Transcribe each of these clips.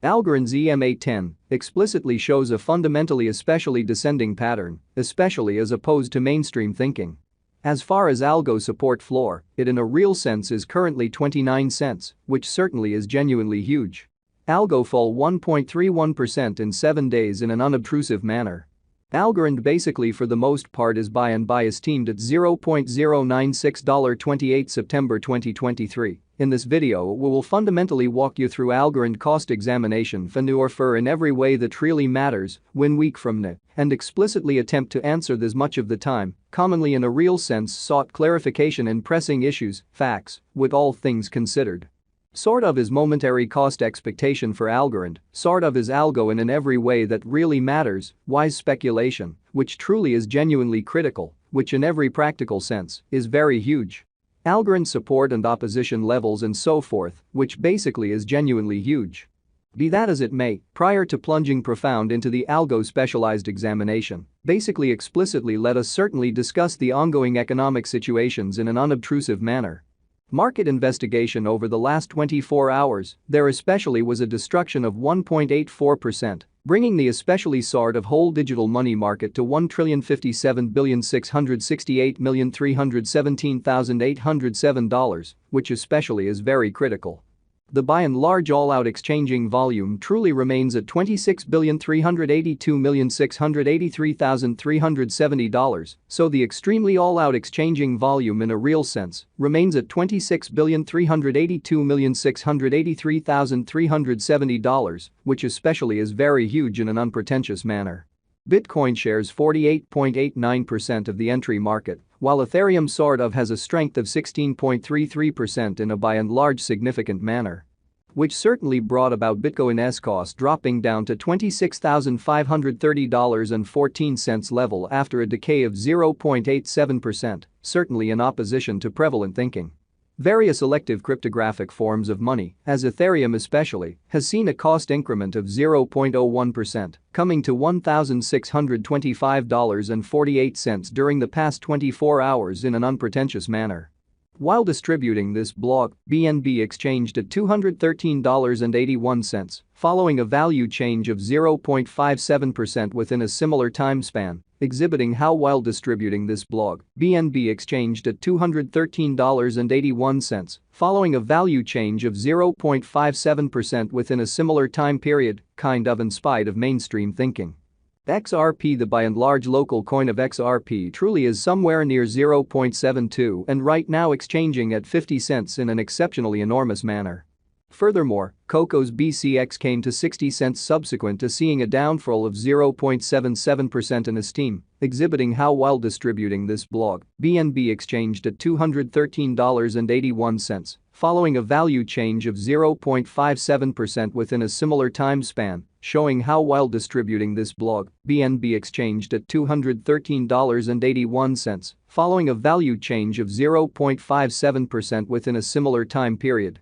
Algorand's EMA10 explicitly shows a fundamentally especially descending pattern, especially as opposed to mainstream thinking. As far as Algo support floor, it in a real sense is currently 29 cents, which certainly is genuinely huge. Algo fall 1.31% in 7 days in an unobtrusive manner. Algorand basically for the most part is buy and bias teamed at $0.09628 September 2023. In this video we will fundamentally walk you through Algorand cost examination for in every way that really matters, 1 week from now, and explicitly attempt to answer this much of the time, commonly in a real sense sought clarification in pressing issues, facts, with all things considered. Sort of is momentary cost expectation for Algorand, sort of is Algo in every way that really matters, wise speculation, which truly is genuinely critical, which in every practical sense is very huge. Algorand support and opposition levels and so forth, which basically is genuinely huge. Be that as it may, prior to plunging profound into the Algo specialized examination, basically explicitly let us certainly discuss the ongoing economic situations in an unobtrusive manner. Market investigation over the last 24 hours, there especially was a destruction of 1.84%, bringing the especially sort of whole digital money market to $1,057,668,317,807, which especially is very critical. The by and large all-out exchanging volume truly remains at $26,382,683,370, so the extremely all-out exchanging volume in a real sense remains at $26,382,683,370, which especially is very huge in an unpretentious manner. Bitcoin shares 48.89% of the entry market, while Ethereum sort of has a strength of 16.33% in a by and large significant manner. Which certainly brought about Bitcoin's cost dropping down to $26,530.14 level after a decay of 0.87%, certainly in opposition to prevalent thinking. Various elective cryptographic forms of money, as Ethereum especially, has seen a cost increment of 0.01%, coming to $1,625.48 during the past 24 hours in an unpretentious manner. While distributing this block, BNB exchanged at $213.81, following a value change of 0.57% within a similar time span, exhibiting how while distributing this block, BNB exchanged at $213.81, following a value change of 0.57% within a similar time period, kind of in spite of mainstream thinking. XRP, the by and large local coin of XRP, truly is somewhere near 0.72 and right now exchanging at 50 cents in an exceptionally enormous manner. Furthermore, Coco's BCX came to 60 cents subsequent to seeing a downfall of 0.77% in Esteem, exhibiting how while distributing this block, BNB exchanged at $213.81, following a value change of 0.57% within a similar time span, showing how while distributing this block, BNB exchanged at $213.81, following a value change of 0.57% within a similar time period.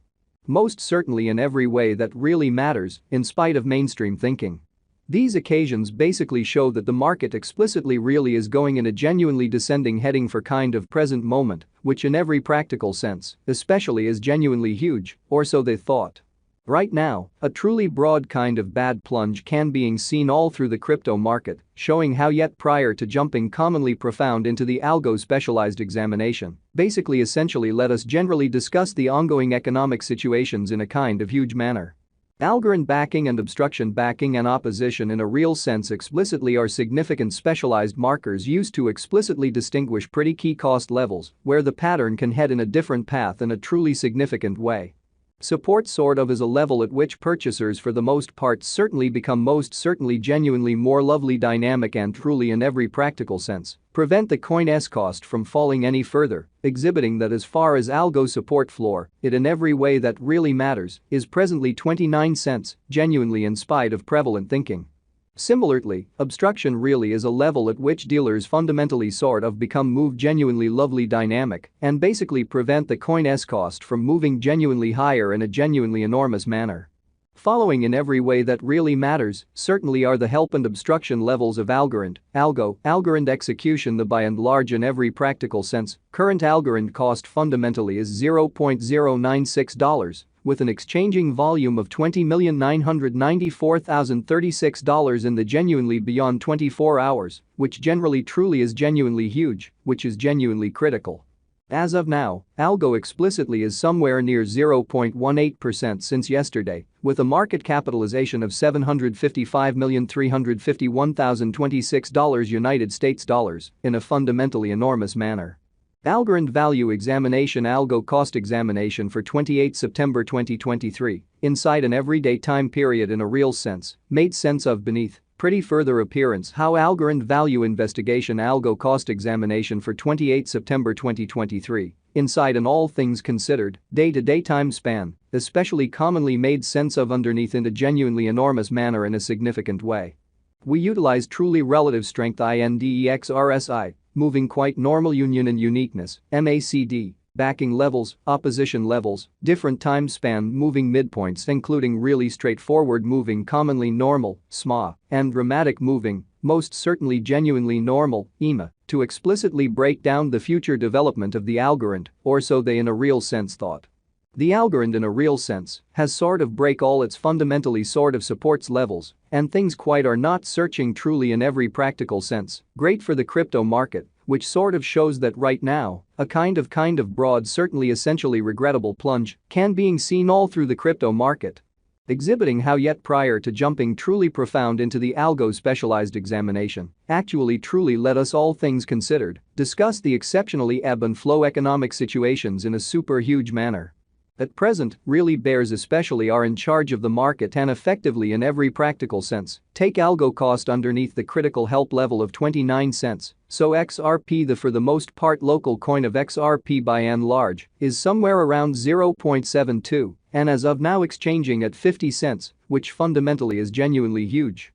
Most certainly in every way that really matters, in spite of mainstream thinking. These occasions basically show that the market explicitly really is going in a genuinely descending heading for kind of present moment, which in every practical sense, especially is genuinely huge, or so they thought. Right now, a truly broad kind of bad plunge can being seen all through the crypto market, showing how yet prior to jumping commonly profound into the Algo specialized examination, basically essentially let us generally discuss the ongoing economic situations in a kind of huge manner. Algorand backing and obstruction backing and opposition in a real sense explicitly are significant specialized markers used to explicitly distinguish pretty key cost levels where the pattern can head in a different path in a truly significant way. Support sort of is a level at which purchasers for the most part certainly become most certainly genuinely more lovely dynamic and truly in every practical sense prevent the coin's cost from falling any further, exhibiting that as far as Algo support floor, it in every way that really matters is presently 29 cents, genuinely in spite of prevalent thinking. Similarly, obstruction really is a level at which dealers fundamentally sort of become move genuinely lovely dynamic and basically prevent the coin's cost from moving genuinely higher in a genuinely enormous manner. Following in every way that really matters certainly are the help and obstruction levels of Algorand, Algo, Algorand execution. The by and large in every practical sense, current Algorand cost fundamentally is $0.096, with an exchanging volume of $20,994,036 in the genuinely beyond 24 hours, which generally truly is genuinely huge, which is genuinely critical. As of now, Algo explicitly is somewhere near 0.18% since yesterday, with a market capitalization of $755,351,026 United States dollars in a fundamentally enormous manner. Algorand value examination Algo cost examination for 28 September 2023, inside an everyday time period in a real sense, made sense of beneath. Pretty further appearance how Algorand value investigation Algo cost examination for 28 September 2023, inside an all things considered, day-to-day time span, especially commonly made sense of underneath in a genuinely enormous manner in a significant way. We utilize truly relative strength index RSI, moving quite normal union and uniqueness, MACD. Backing levels, opposition levels, different time span moving midpoints including really straightforward moving commonly normal, SMA, and dramatic moving, most certainly genuinely normal, EMA, to explicitly break down the future development of the Algorand, or so they in a real sense thought. The Algorand in a real sense has sort of break all its fundamentally sort of supports levels, and things quite are not searching truly in every practical sense, great for the crypto market, which sort of shows that right now, a kind of broad certainly essentially regrettable plunge can being seen all through the crypto market. Exhibiting how yet prior to jumping truly profound into the Algo specialized examination, actually truly let us all things considered, discuss the exceptionally ebb and flow economic situations in a super huge manner. At present, really bears especially are in charge of the market and effectively in every practical sense, take Algo cost underneath the critical help level of 29 cents, so XRP the for the most part local coin of XRP by and large is somewhere around 0.72 and as of now exchanging at 50 cents, which fundamentally is genuinely huge.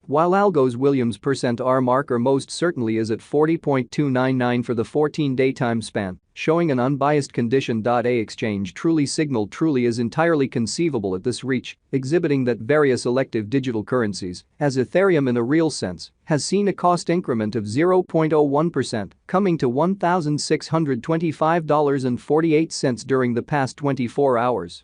While Algo's Williams %R marker most certainly is at 40.299 for the 14-day time span, showing an unbiased condition. A exchange truly signal truly is entirely conceivable at this reach, exhibiting that various elective digital currencies, as Ethereum in a real sense, has seen a cost increment of 0.01%, coming to $1,625.48 during the past 24 hours.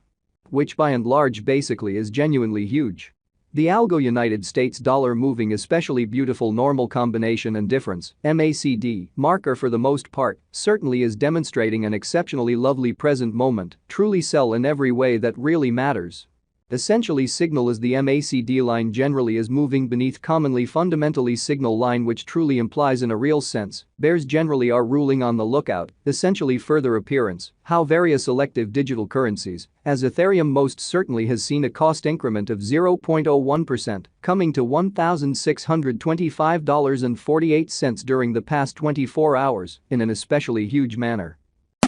Which by and large basically is genuinely huge. The Algo United States dollar moving especially beautiful normal combination and difference, MACD, marker for the most part, certainly is demonstrating an exceptionally lovely present moment, truly sell in every way that really matters. Essentially signal as the MACD line generally is moving beneath commonly fundamentally signal line which truly implies in a real sense, bears generally are ruling on the lookout, essentially further appearance, how various elective digital currencies, as Ethereum most certainly has seen a cost increment of 0.01%, coming to $1,625.48 during the past 24 hours in an especially huge manner.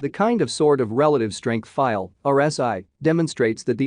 The kind of sort of relative strength file, RSI, demonstrates that the